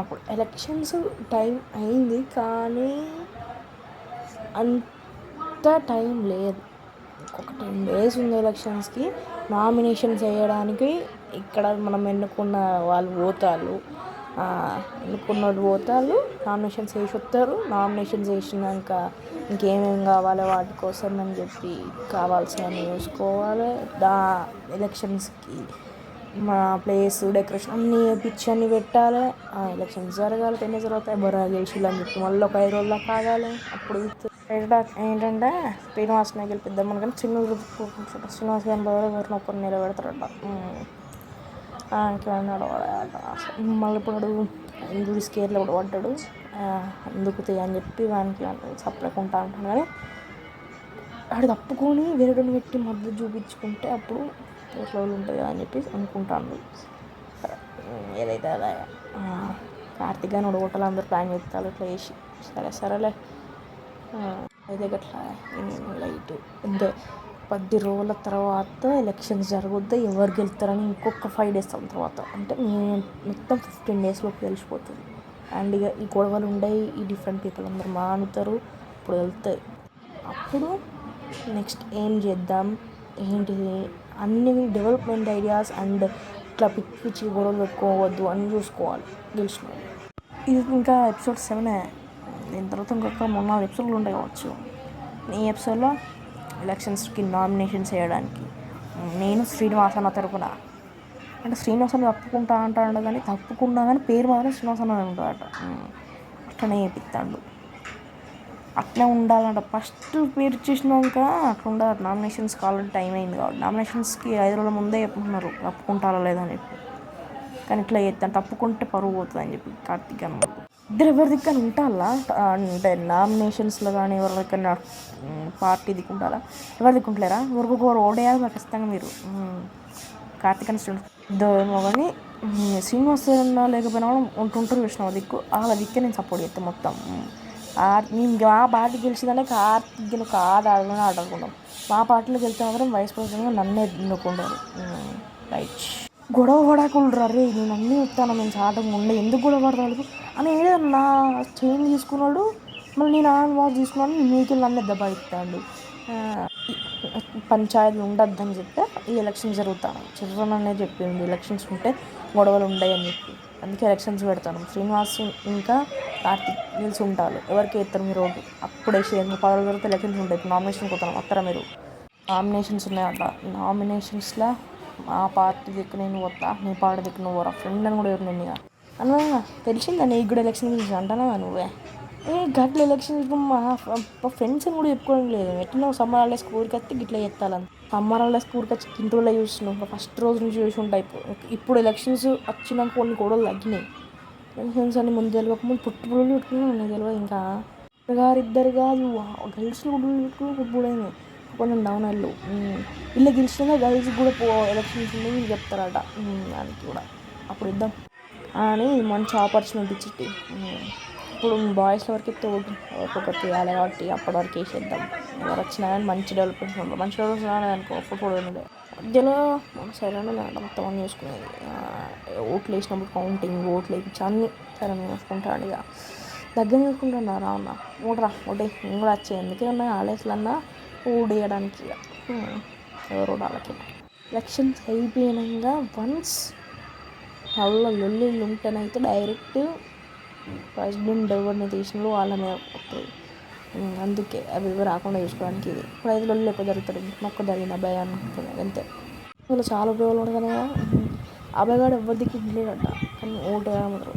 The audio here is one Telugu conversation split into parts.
అప్పుడు ఎలక్షన్స్ టైం అయింది, కానీ అంత టైం లేదు. ఇంకొక 10 days ఉంది ఎలక్షన్స్కి. నామినేషన్స్ వేయడానికి ఇక్కడ మనం ఎన్నుకున్న వాళ్ళు పోతారు, ఎన్నుకున్న వాళ్ళు పోతారు, నామినేషన్స్ వేసి వస్తారు. నామినేషన్స్ వేసినాక ఇంకేమేమి కావాలో వాటి కోసం అని చెప్పి కావాల్సినవి చూసుకోవాలి. ఎలక్షన్స్కి మా ప్లేస్ డెకరేషన్ అన్నీ వేయించి అన్నీ పెట్టాలి. ఎలక్షన్స్ జరగాలి. 10 days తర్వాత ఎవరు గెలిచిల్లు అని చెప్పి మళ్ళీ ఒక 5 రోజుల దాకా ఆగాలి. అప్పుడు ఏంటంటే శ్రీనివాస్ని గెలిపిద్దామని, కానీ శ్రీనివాస్ గారిని బదులు ఎవరిని ఒక్కరిని నిలబెడతారట. ఇంకేమన్నాడు మళ్ళీ ఇప్పుడు ఇంజురీ స్కేర్లో కూడా పడ్డాడు. ఎందుకు అని చెప్పి వానికి సపరేట్ ఉంటా అంటాను, కానీ ఆడు తప్పుకొని వేరేని పెట్టి మద్దతు చూపించుకుంటే అప్పుడు ఎట్లా ఉంటుంది కదా అని చెప్పి అనుకుంటాను. ఏదైతే అదే కార్తీక్ గారిని ఓడగొట్టాలి అందరూ ప్లాన్ చేస్తారు ఇట్లా చేసి. సరేలే అయితే గట్లా లైట్ అంతే. 10 రోజుల తర్వాత ఎలక్షన్స్ జరుగుద్ది. ఎవరు గెలుస్తారని ఇంకొక 5 days తర్వాత, అంటే మొత్తం 15 daysలోకి తెలిసిపోతుంది. అండ్ ఇక ఈ గొడవలు ఉండయి, ఈ డిఫరెంట్ పీపుల్ అందరూ మానుతారు. ఇప్పుడు వెళ్తాయి. అప్పుడు నెక్స్ట్ ఏం చేద్దాం ఏంటిది అన్ని డెవలప్మెంట్ ఐడియాస్ అండ్ ఇట్లా పిచ్చి గొడవలు పెట్టుకోవద్దు అని చూసుకోవాలి గెలిచిన. ఇది ఇంకా episode 7. దీని తర్వాత ఇంకొక 3-4 episodes ఉంటాయి కావచ్చు. ఈ ఎపిసోడ్లో ఎలక్షన్స్కి నామినేషన్స్ వేయడానికి నేను శ్రీనివాస్ అన్న తరపున, అంటే శ్రీనివాస్ అని తప్పుకుంటా అంటాడు, కానీ తప్పుకున్నా కానీ పేరు మాత్రం శ్రీనివాస్ అని ఉంటాడట. అట్లనే వేపిస్తాడు. అట్లా ఉండాలంట. ఫస్ట్ పేరు చేసినాక అట్లా ఉండాలి. నామినేషన్స్ కావాలంటే టైం అయింది కాబట్టి నామినేషన్స్కి 5 రోజుల ముందే చెప్పుకున్నారు తప్పుకుంటారా లేదని చెప్పి. కానీ ఇట్లా చేస్తాను, తప్పుకుంటే పరువు పోతుంది అని చెప్పి కార్తీక్ అన్న ఇద్దరు ఎవరి దిక్కన ఉంటాలా, అంటే నామినేషన్స్లో కానీ ఎవరి దిక్కన పార్టీ దిక్కుంటారా, ఎవరు దిక్కుంటలేరా, ఎవరికొకరు ఓడేయాలి ఖచ్చితంగా. మీరు కార్తీక్ అన్న ఇద్దరేమో కానీ శ్రీనివాస్ లేకపోయినా కూడా ఉంటుంటారు చూసిన దిక్కు, వాళ్ళ దిక్కే నేను సపోర్ట్ చేస్తాను మొత్తం. మేము మా పార్టీ గెలిచిందంటే కార్తీక్ను ఆడాలని ఆడుకుంటాం. మా పార్టీలో గెలిచిన మాత్రం వైస్ ప్రెసిడెంట్గా నన్నే ఎన్నుకుంటారు. రైట్. గొడవ పడకుండా రే నేను అన్నీ ఇస్తాను, మేము చాటం ఉండే ఎందుకు గొడవ పడతాడు అని ఏదన్నా చేంజ్ తీసుకున్నాడు. మళ్ళీ నేను వాచ్ తీసుకున్నాను, మీకు నన్ను దెబ్బతిస్తాడు. పంచాయతీలు ఉండద్దని చెప్పి ఈ ఎలక్షన్స్ జరుగుతాను చిర్రన్ అనేది చెప్పింది. ఎలక్షన్స్ ఉంటే గొడవలు ఉండవు అని చెప్పి, అందుకే ఎలక్షన్స్ పెడతాను. శ్రీనివాస్ ఇంకా కార్తీక్ నిలిచి ఉంటారు. ఎవరికి వేస్తారు మీరు ఓటు అప్పుడు వేసి 10 రోజుల తర్వాత ఎలక్షన్స్ ఉంటాయి. ఇప్పుడు నామినేషన్ పోతాను వస్తారా మీరు? నామినేషన్స్ ఉన్నాయట. నామినేషన్స్లో మా పార్టీ దిక్కు నేను పోతా, నీ పార్టీ దిక్కు నువ్వు పోరా, ఫ్రెండ్ అని కూడా ఎవరు నేను ఇక అన్న తెలిసిందా నీకు కూడా ఎలక్షన్ గురించి అంటానా నువ్వే. గట్ల ఎలక్షన్ మా ఫ్రెండ్స్ అని కూడా చెప్పుకోవడం లేదు. ఎట్లా సమ్మర్ హాలిడేస్ ఊరికి వస్తే గిట్లా చెప్తాను. సమ్మర్ హాలిడేస్ ఊరికి వచ్చి ఇంట్లో చూసినావు ఫస్ట్ రోజు నుంచి చూసి ఉంటాయి. ఇప్పుడు ఎలక్షన్స్ వచ్చినాక కొన్ని గొడవలు తగ్గినాయి. ఎలక్షన్స్ అన్ని ముందు తెలియకముందు పుట్టుబడులు పెట్టుకున్నాను నేను తెలియదు. ఇంకా ఇద్దరు కాదు గర్ల్స్ పెట్టుకుని కొంచెం డౌన్ అయ్యారు. ఇలా గెలిచినా గర్ల్స్ కూడా ఎలక్షన్స్ ఉన్నాయి వీళ్ళు చెప్తారట. దానికి కూడా అప్పుడు ఇద్దాం అని మంచి ఆపర్చునిటీ ఇచ్చి ఇప్పుడు బాయ్స్ వరకు ఎత్తే ఒక్కొక్కటి వేయాలి కాబట్టి అప్పటి వరకు వేసేద్దాం. ఎవరు వచ్చినా కానీ మంచి డెవలప్మెంట్ ఉండదు. మంచి డెవలప్మెంట్ అనుకో ఒప్పుడు ఉండే మధ్యలో మన సైలెంట్ మొత్తం అన్నీ చూసుకునేది. ఓట్లు వేసినప్పుడు కౌంటింగ్, ఓట్లు వేయించి అన్నీ సరే నేను వేసుకుంటాను. ఇక దగ్గర చూసుకుంటున్నా రావున్నా ఓటరా ఓటే నేను కూడా వచ్చాయి. ఎందుకే ఉన్నాయి ఆలస్లన్నా ఓడేయడానికి. ఎవరు వాళ్ళకి ఎలక్షన్స్ అయిపోయినాక వన్స్ మళ్ళీ లొల్లిళ్ళు ఉంటేనైతే డైరెక్ట్ ప్రెసిడెంట్ ఎవరిని తీసినారో వాళ్ళ మీద వస్తుంది. అందుకే అవి రాకుండా చూసుకోవడానికి ఇది. ఇప్పుడు 5 లొల్లి ఎక్కువ జరుగుతుంది. మొక్క జరిగిన అబ్బాయి అనుకుంటుంది అంతే. వాళ్ళు చాలా ఉపయోగాలు ఉంటాయి కదా. అబ్బాయిగాడు ఎవరిదికి ఇవ్వలేడట, కానీ ఓటు మాత్రం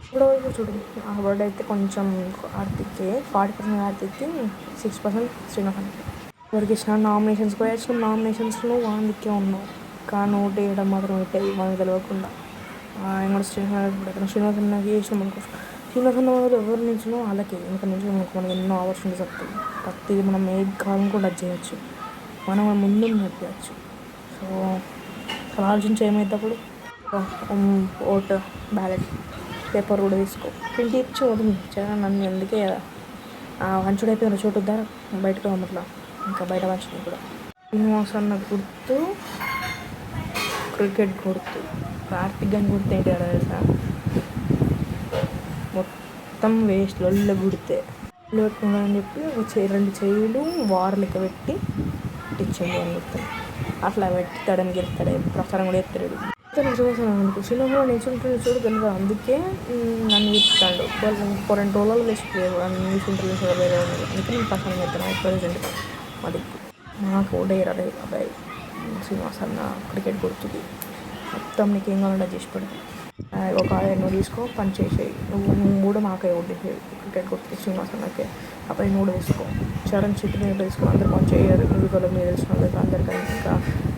ఇప్పుడు చూడండి. ఆ బర్త్డే అయితే కొంచెం ఆర్థిక్కి 40% ఆర్థిక్కి 6% శ్రీనివాసానికి ఎవరికి ఇచ్చిన. నామినేషన్స్ కూడా ఇచ్చిన. నామినేషన్స్లో వాళ్ళకే ఉన్నాం, కానీ ఓటు వేయడం మాత్రం పెట్టేది మనకు తెలియకుండా. ఇంకా శ్రీనివాసన్నకి వేసినాం అనుకో, శ్రీనివాసన్న వాళ్ళు ఎవరి నుంచినో వాళ్ళకి ఇంకా నుంచి మనకి ఎన్నో ఆపర్చునిటీస్ వస్తాయి. ప్రతి మనం ఏ కాలం కూడా టచ్ చేయొచ్చు, మనం ముందు నడిపించచ్చు. సో అలా ఆలోచించి ఏమైనప్పుడు ఓటు బ్యాలెట్ పేపర్ కూడా తీసుకో, ప్రింట్ ఇచ్చి వదిలి నన్ను అందుకే వంచుడు అయిపోయిన చోటు ద్వారా బయటకు అమ్మట్లా ఇంకా బయట వంచుని కూడా. శ్రీనివాసన్న గుర్తు క్రికెట్ గుర్తు, కార్తీక్ గాని గుర్తు ఏంటి తెలుసా? మొత్తం వేస్ట్ లొల్లి గుడితే పెట్టుకున్నాడని చెప్పి ఒక 2 చెయ్యిలు వారలెక్క పెట్టి ఇచ్చిండు అని చెప్తాను. అట్లా పెడతాడని గెలుస్తాడు ప్రచారం కూడా ఎత్తాడు. అతను చూసాను అనుకో సినిమాలో నిల్చుంటే చూడు తెలియదు. అందుకే నన్ను చెప్తాడు వాళ్ళు 2 రోజులు తెచ్చిపోయారు నిల్చుంటారు వేరే వాళ్ళు. అందుకే నేను ప్రచారం చేస్తాను ప్రెసిడెంట్ అది మాకు ఓడేయరు అబ్బాయి శ్రీనివాస్ అన్న క్రికెట్ గుర్తుకి మొత్తం నీకు ఏం కావాలంటే చేసి పెడతాను. ఒక నువ్వు తీసుకో పని చేసేయి నువ్వు కూడా మాకే ఓడేసేయి క్రికెట్ గుర్తుకి శ్రీనివాస్ అన్నకే అబ్బాయి నువ్వు కూడా తీసుకో చరణ్ చిట్టు మీద తీసుకో అందరు పని చేయరు ఇందులో మీరు తెలిసిన వాళ్ళకి అందరికీ ఇంకా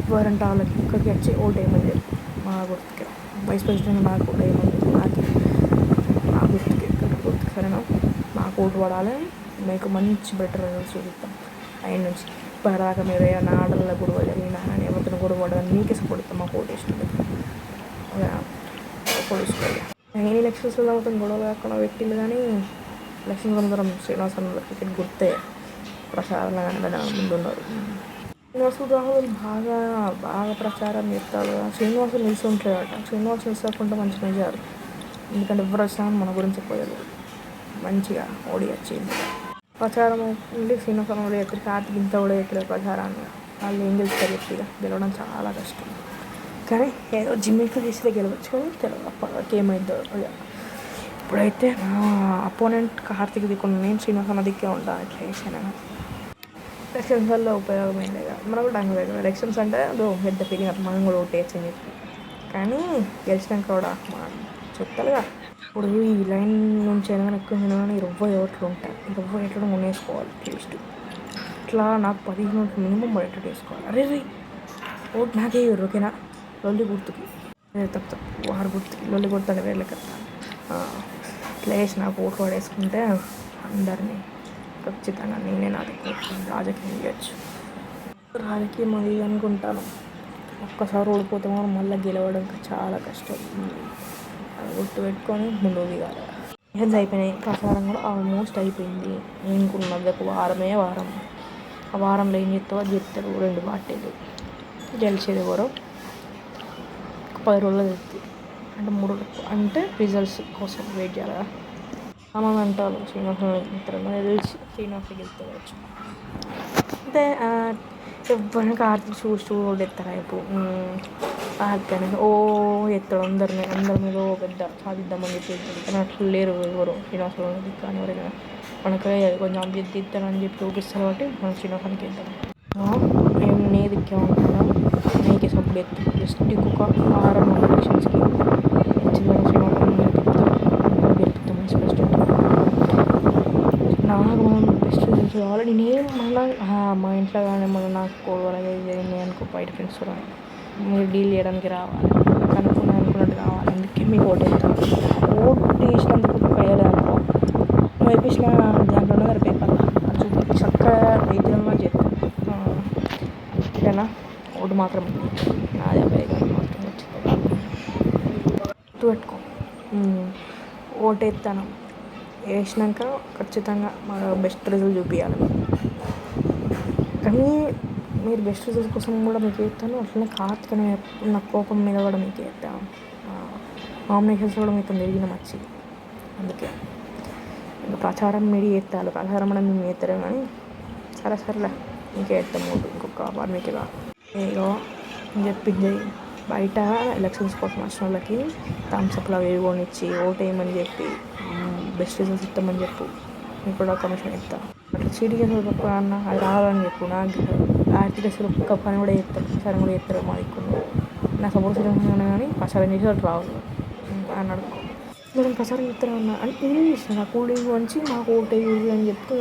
ఎవరంటే వాళ్ళకి ఇక్కడికి వచ్చి ఓటేయమని చెప్పి మా గుర్తుకే వైస్ ప్రెసిడెంట్ నాకు ఓటేయమని నాకు మా గుర్తుకి క్రికెట్ గుర్తుకి సరేనా మాకు ఓటు పడాలి మీకు మంచి బెటర్ రిజల్ట్స్ చూపిస్తాం ఆయన నుంచి ఇప్పటిదాకా మీరు ఏమైనా ఆటల్లో గొడవ జరిగినా అని ఎవరితో గొడవ పడదని మీకే సపోర్ట్ ఇస్తాం మాకు ఓటు వేసినందుకు పోలీసుకోవాలి. నేను ఎలక్షన్స్లో మొత్తం గొడవ కాకుండా పెట్టింది కానీ ఎలక్షన్స్ అందరం శ్రీనివాస్ అన్న క్రికెట్ గుర్తే ప్రచారంలో కానీ ముందున్నారు. శ్రీనివాసు రాహుల్ బాగా ప్రచారం చేస్తాడు. శ్రీనివాసు నిలిచి ఉంటాడట. శ్రీనివాసు నిలిచకుండా మంచి మెజారు ఎందుకంటే ఎవరు వచ్చినా మన గురించి చెప్పలేదు మంచిగా ఓడి వచ్చింది ప్రచారం ఉండి శ్రీనివాస కూడా ఎక్కడ కార్తీక్ ఇంత కూడా ఎక్కడ ప్రచారాన్ని వాళ్ళు ఏం గెలుస్తారు చెప్పిగా గెలవడం చాలా కష్టం కానీ ఏదో జిమ్మికి తీస్తే గెలవచ్చు కానీ తెలియదు అప్పటికి ఏమైందో. ఇప్పుడైతే నా అపోనెంట్ కార్తీక్ దిక్కున్న నేను శ్రీనివాస దిక్కే ఉంటాను ఇట్లా చేసాను. ఎలక్షన్స్ వల్ల ఉపయోగం ఏం లేదు మనకు కూడా అనుభవం ఎలక్షన్స్ అంటే అదో పెద్ద ఫీలింగ్ అట్లా మనం కూడా ఓటేయచ్చు అని చెప్పి కానీ గెలిచినాక కూడా మనం చెప్తారుగా ఇప్పుడు ఈ లైన్ నుంచి అయినా ఎక్కువ కానీ 20 ఓట్లు ఉంటాయి 20 ఓట్లు కొనేసుకోవాలి అట్లీస్ట్ ఇట్లా నాకు 15 ఓట్లు మినిమం బయట వేసుకోవాలి. అరే ఓటు నాకే ఇవ్వరు ఓకేనా లొల్లి గుర్తుకి తప్పు వారు గుర్తుకి లొల్లి గుర్తుంటే వేళ్ళకి ఇట్లా వేసి నాకు ఓటు పడేసుకుంటే అందరినీ ఖచ్చితంగా నేనే నాకు రాజకీయం చేయొచ్చు. రాజకీయం అది అనుకుంటాను ఒక్కసారి ఓడిపోతే మనం మళ్ళీ గెలవడం చాలా కష్టం. గుర్తు పెట్టుకొని ముందుకు దిగాలి. హెల్త్ అయిపోయినాయి ప్రచారం కూడా ఆల్మోస్ట్ అయిపోయింది. ఇంకున్నది ఒక వారం ఆ వారంలో ఏం చెప్తావో అది చెప్తారు 2 పార్టీలు గెలిచేది ఎవరో 10 రోజులు తెలుస్తుంది అంటే 3 రోజులు అంటే రిజల్ట్స్ కోసం వెయిట్ చేయాలి కదా. చాలామంది అంటారు శ్రీనివాస తెలిసి శ్రీనివాస గెలుచుకోవచ్చు అంటే ఎవరిని కార్తీక్ చూసి ఎత్తారు అయిపో కానీ ఎత్తాడు అందరి మీద పెద్ద సాధిద్దామని చెప్పి కానీ అట్లా లేరు ఎవరు శ్రీనివాస కానీ ఎవరైనా మనకు కొంచెం అభ్యర్థి ఇస్తానని చెప్పి చూపిస్తారు కాబట్టి మనం శ్రీనివాసానికి ఇద్దాం. మేము నీ దిక్కే ఉంటాను నీకే సపోర్ట్ ఎత్తు జస్ట్ ఇంకొక 6 నెలల ఎలక్షన్స్కి శ్రీనివాసం గెలుపుతాం మంచి ప్రెసిడెంట్ నాకు మనం బెస్ట్ రిజల్ట్స్ కావాలి. నేనేం మా ఇంట్లో కానీ మన నాకు కోడలు జరిగింది అనుకో బయట ఫ్రెండ్స్ కూడా మీరు డీల్ చేయడానికి రావాలి అనుకున్నట్టు కావాలి. అందుకే మీకు ఓటు వేస్తాను. ఓటు వేసినందుకు వేయలేదు అనుకో నువ్వు వేపించిన దాంట్లో ఉన్నది పేపర్లో అది చూపి చక్కగా రీతిలో చేస్తాను ఓకేనా. ఓటు మాత్రం నాది అబ్బాయి మాత్రం వచ్చింది గుర్తు పెట్టుకో. ఓటు వేస్తాను వేసినాక ఖచ్చితంగా మా బెస్ట్ రిజల్ట్ చూపించాలి కానీ మీరు బెస్ట్ రిజల్ట్ కోసం కూడా మీకు వేస్తాను. అట్లనే కార్తీక్ ఉన్న కోపం మీద కూడా మీకు వేస్తాను. నామినేషన్స్ కూడా మీకు తిరిగిన మచ్చి అందుకే ఇంకా ప్రచారం మీరు వేస్తారు ప్రచారం అనేది మేము వేస్తారేమో కానీ సరేలే మీకే వేస్తాం ఓటు ఇంకొక వార్మికిగా ఏదో చెప్పింది బయట ఎలక్షన్స్ కోసం వచ్చిన వాళ్ళకి థమ్స్అప్లో అవి కొనిచ్చి ఓటు వేయమని చెప్పి బెస్ట్ రిజల్ట్స్ ఇస్తామని చెప్పు మీకు కూడా కమిషన్ ఇస్తాను. అట్లా చీటీ చేసిన అన్న అది రావాలని చెప్పు నాకు ఆర్థిక అసలు ఒక్క పని కూడా చేస్తారు ప్రచారం కూడా చేస్తారు మా దిక్కున్న నా సపోర్ట్ చేయడం కానీ ప్రచారం చేసి వాళ్ళు రావాలి అని అడుకో మనం ప్రచారం చేస్తాను అన్న అంటే నేను చేసిన నా కూలింగ్ వంచి మాకు ఓటు వేయాలి అని చెప్తే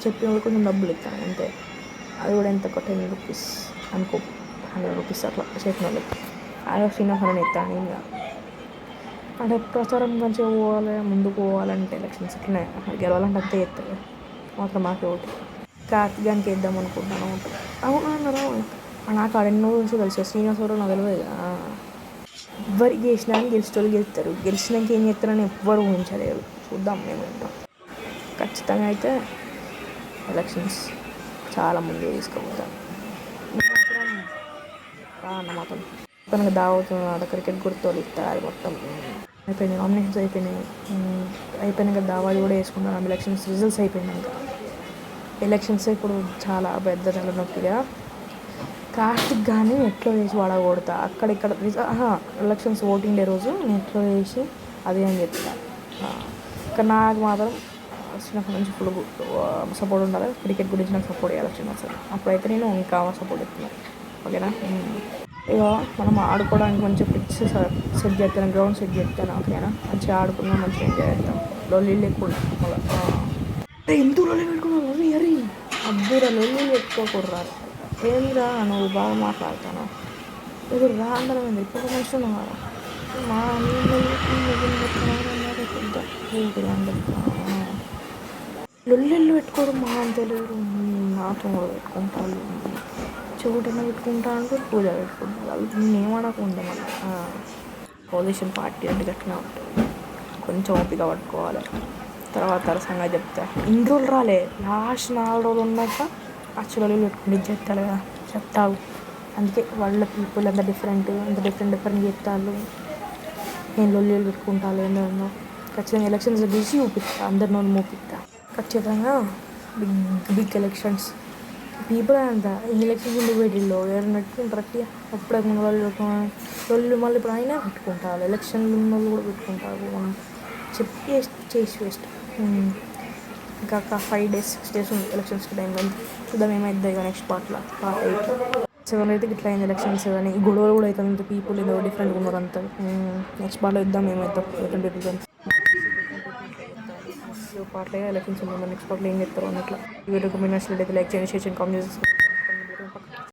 చెప్పిన వాళ్ళు కొంచెం డబ్బులు ఇస్తాను అంతే. అది కూడా ఎంత ఒక 10 రూపీస్ అనుకో 100 రూపీస్ అట్లా చెప్పిన వాళ్ళకి అదే శ్రీనివాసన్ ఇస్తాను ఇంకా అంటే ప్రచారం మంచిగా పోవాలి ముందుకు పోవాలంటే ఎలక్షన్స్ ఇట్లనే గెలవాలంటే అంతే చేస్తారు మాత్రం మాకే ఓటు కార్తీకానికి వేద్దాం అనుకుంటాను ఓటు అవునన్నారా నాకు ఆడెన్నో నుంచి తెలుసు శ్రీనివాస ఎవరో నాకు తెలియదు ఎవరికి గెలిచినా అని గెలిచేటోళ్ళు గెలుస్తారు గెలిచినాక ఏం చేస్తారని ఎవ్వరు ఊహించలేరు. చూద్దాం మేము ఉంటాం ఖచ్చితంగా అయితే ఎలక్షన్స్ చాలా ముందుకు తీసుకుపోతాం. అన్నమాట మొత్తానికి దావతున్న క్రికెట్ గుర్తులు ఇస్తారు అది మొత్తం అయిపోయినాయి, నామినేషన్స్ అయిపోయినాయి. అయిపోయినాక దావాలు కూడా వేసుకున్నాను. ఎలక్షన్స్ రిజల్ట్స్ అయిపోయినాక. ఎలక్షన్స్ ఇప్పుడు చాలా పెద్ద తలనొప్పిగా. కార్తిక్ కానీ నెట్లో వేసి వాడగొడతా అక్కడిక్కడ. ఎలక్షన్స్ ఓటింగ్ డే రోజు నెట్లో వేసి అదే అని చెప్తా. కానీ నాకు మాత్రం చిన్నప్పటి నుంచి ఫుల్ సపోర్ట్ ఉండాలి. క్రికెట్ గురించి నాకు సపోర్ట్ చేయాలి చిన్నప్పుడు. అప్పుడైతే నేను ఇంకా సపోర్ట్ ఇస్తున్నాను. ఓకేనా. ఇక మనం ఆడుకోవడానికి మంచిగా పిచ్ సెట్ చేస్తాను, గ్రౌండ్ సెట్ చేస్తాను. ఓకేనా. మంచిగా ఆడుకున్నాం, మంచిగా ఎంజాయ్ చేస్తాం. లొల్లీలు లేకుండా మళ్ళీ ఎందుకు లొల్లి పెట్టుకున్నావు అరి అబ్బురా లొల్లి పెట్టుకోకూడరా. ఏంద్రా నువ్వు బాగా మాట్లాడతాను. ఇది రా అందరం ఏంది ఇప్పుడు మంచిగా ఉన్నావు. మా లొల్లిళ్ళు పెట్టుకోవడం మా అంత తెలియదు. నాతో కూడా పెట్టుకుంటాను, చెవుటైనా పెట్టుకుంటా అంటారు, పూజ పెట్టుకుంటారు. వాళ్ళు నేనేమనకుండా మళ్ళీ పొజిషన్ పార్టీ అంటే గట్టిగా ఉంటుంది. కొంచెం ఓపిక పట్టుకోవాలి. తర్వాత సంగతి చెప్తా. ఇన్ని రోజులు రాలే, లాస్ట్ 4 రోజులు ఉన్నాక అచ్చులలో పెట్టుకుని చెప్తారు కదా, చెప్తావు. అందుకే వాళ్ళ పీపుల్ అంత డిఫరెంట్ చెప్తారు. నేను లొల్లీలు పెట్టుకుంటాను ఏందో. ఖచ్చితంగా ఎలక్షన్స్ గెలిచి చూపిస్తా, అందరి నోళ్ళు మోపిస్తా ఖచ్చితంగా. బిగ్ ఎలక్షన్స్ పీపుల్ అంతా ఎన్ని ఎలక్షన్స్ ఎందుకు పెట్టిల్లో ఎవరైనా పెట్టుకుంటారు అట్లా. అప్పుడే వాళ్ళు మళ్ళీ ఇప్పుడు అయినా పెట్టుకుంటారు. ఎలక్షన్లు ఉన్న వాళ్ళు కూడా పెట్టుకుంటారు. మనం చెప్పి చేసి వేస్ట్. ఇంకా 5 days 6 days ఉంది ఎలక్షన్స్కి టైం. చూద్దాం ఏమైద్దో ఇక నెక్స్ట్ పార్ట్ 8 7 అయితే ఇట్లా అయింది ఎలక్షన్స్. కానీ ఈ గొడవలు కూడా అవుతుంది. ఇంత పీపుల్ ఏదో డిఫరెంట్గా ఉన్నారు అంతా. నెక్స్ట్ పార్ట్లో ఇద్దాం ఏమవుతాం. డిఫరెంట్ పీపుల్ పార్ట్లో ఎలక్షన్స్ ఉన్నాయి. నెక్స్ట్ పార్ట్లో ఏం చెప్తారు అన్నట్లా. వీడియోకి మీరు నచ్చినట్లయితే లైక్ చేయండి, షేర్ చేయండి, కామెంట్ చేసి